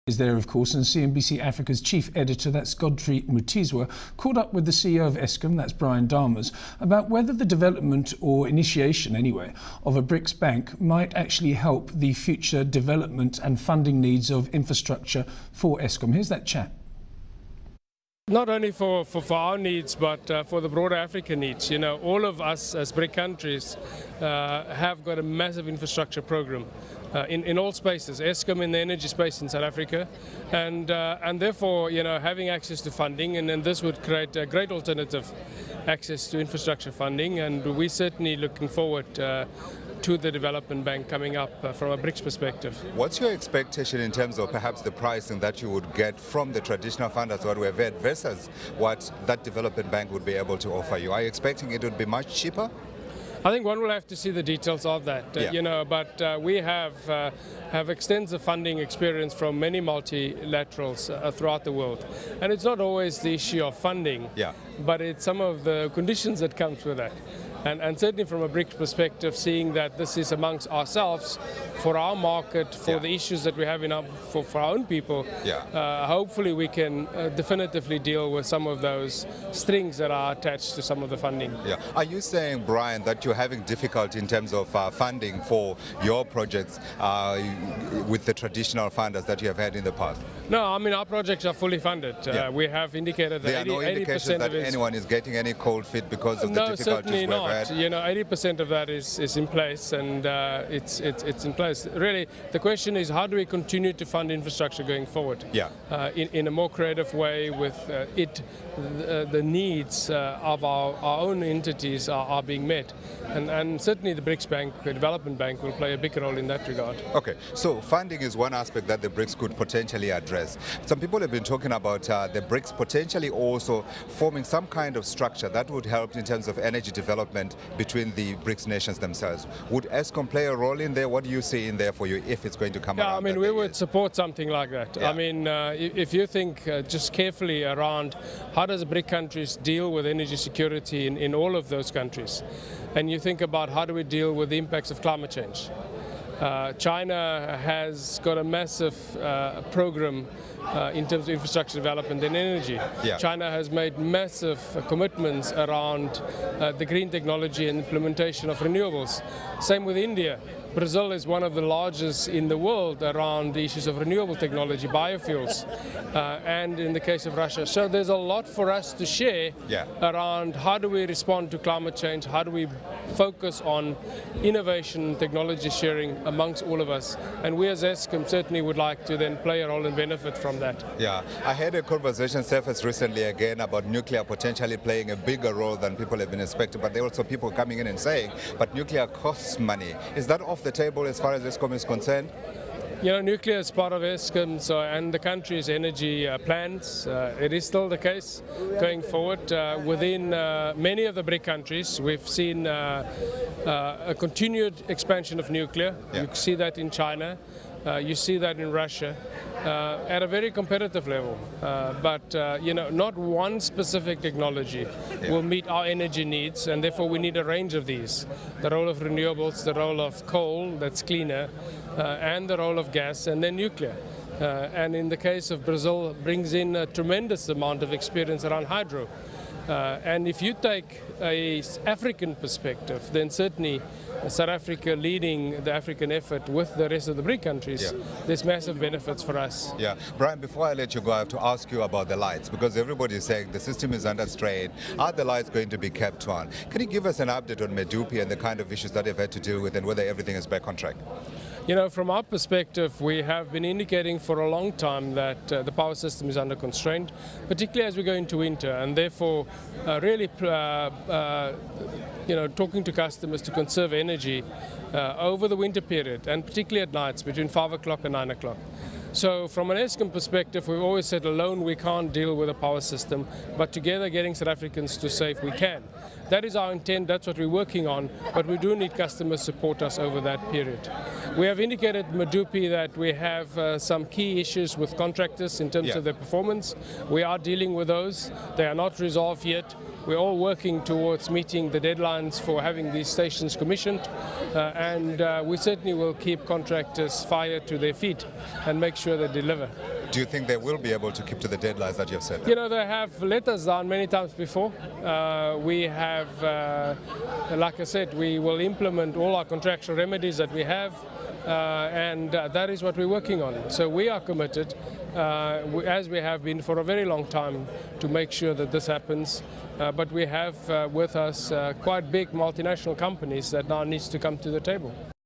Is there, of course, and CNBC Africa's chief editor, that's Godfrey Mutizwa, caught up with the CEO of Eskom, that's Brian Dames, about whether the development, or initiation anyway, of a BRICs bank might actually help the future development and funding needs of infrastructure for Eskom. Here's that chat. Not only for our needs, but for the broader African needs. You know, all of us as BRIC countries have got a massive infrastructure program in all spaces. Eskom in the energy space in South Africa, and therefore, you know, having access to funding, and then this would create a great alternative access to infrastructure funding, and we're certainly looking forward to the development bank coming up from a BRICS perspective. What's your expectation in terms of perhaps the pricing that you would get from the traditional funders, what we have had, versus what that development bank would be able to offer you? Are you expecting it would be much cheaper? I think one will have to see the details of that, you know, but we have extensive funding experience from many multilaterals throughout the world. And it's not always the issue of funding, but it's some of the conditions that comes with that. And certainly from a BRICS perspective, seeing that this is amongst ourselves, for our market, for the issues that we have for our own people, hopefully we can definitively deal with some of those strings that are attached to some of the funding. Are you saying, Brian, that you're having difficulty in terms of funding for your projects with the traditional funders that you have had in the past? No, I mean, our projects are fully funded. We have indicated that 80% no indications that anyone is getting any cold feet because of the difficulties certainly we've not. had? You know, 80% of that is in place, and it's in place. Really, the question is, how do we continue to fund infrastructure going forward? In a more creative way, with the needs of our own entities are being met, and certainly the BRICS Bank, the Development Bank, will play a big role in that regard. Okay, so funding is one aspect that the BRICS could potentially address. Some people have been talking about the BRICS potentially also forming some kind of structure that would help in terms of energy development between the BRICS nations themselves. Would Eskom play a role in there? What do you see in there for you if it's going to come around? I mean, we would support something like that. I mean, if you think just carefully around how does BRIC countries deal with energy security in all of those countries, and you think about how do we deal with the impacts of climate change. China has got a massive program in terms of infrastructure development and energy. China has made massive commitments around the green technology and implementation of renewables. Same with India. Brazil is one of the largest in the world around the issues of renewable technology, biofuels, and in the case of Russia. So there's a lot for us to share around how do we respond to climate change, how do we focus on innovation, technology sharing amongst all of us. And we as Eskom certainly would like to then play a role and benefit from that. I had a conversation surface recently again about nuclear potentially playing a bigger role than people have been expecting, but there are also people coming in and saying, but nuclear costs money. Is that off the table as far as Eskom is concerned? You know, nuclear is part of Eskom's and the country's energy plans. It is still the case going forward. Within many of the BRIC countries, we've seen a continued expansion of nuclear. You see that in China. You see that in Russia at a very competitive level. But you know, not one specific technology will meet our energy needs, and therefore we need a range of these. The role of renewables, the role of coal, that's cleaner, and the role of gas, and then nuclear. And in the case of Brazil, brings in a tremendous amount of experience around hydro. And if you take an African perspective, then certainly South Africa leading the African effort with the rest of the BRIC countries, there's massive benefits for us. Brian, before I let you go, I have to ask you about the lights, because everybody is saying the system is under strain. Are the lights going to be kept on? Can you give us an update on Medupi and the kind of issues that they've had to deal with and whether everything is back on track? You know, from our perspective, we have been indicating for a long time that the power system is under constraint, particularly as we go into winter, and therefore really you know, talking to customers to conserve energy over the winter period, and particularly at nights between 5 o'clock and 9 o'clock. So from an Eskom perspective, we've always said alone we can't deal with a power system, but together getting South Africans to safe we can. That is our intent, that's what we're working on, but we do need customers to support us over that period. We have indicated Medupi that we have some key issues with contractors in terms of their performance. We are dealing with those. They are not resolved yet. We're all working towards meeting the deadlines for having these stations commissioned, and we certainly will keep contractors fired to their feet and make sure they deliver. Do you think they will be able to keep to the deadlines that you have set? You know, they have let us down many times before. We have, like I said, we will implement all our contractual remedies that we have, and that is what we're working on. So we are committed, as we have been for a very long time, to make sure that this happens. But we have with us quite big multinational companies that now needs to come to the table.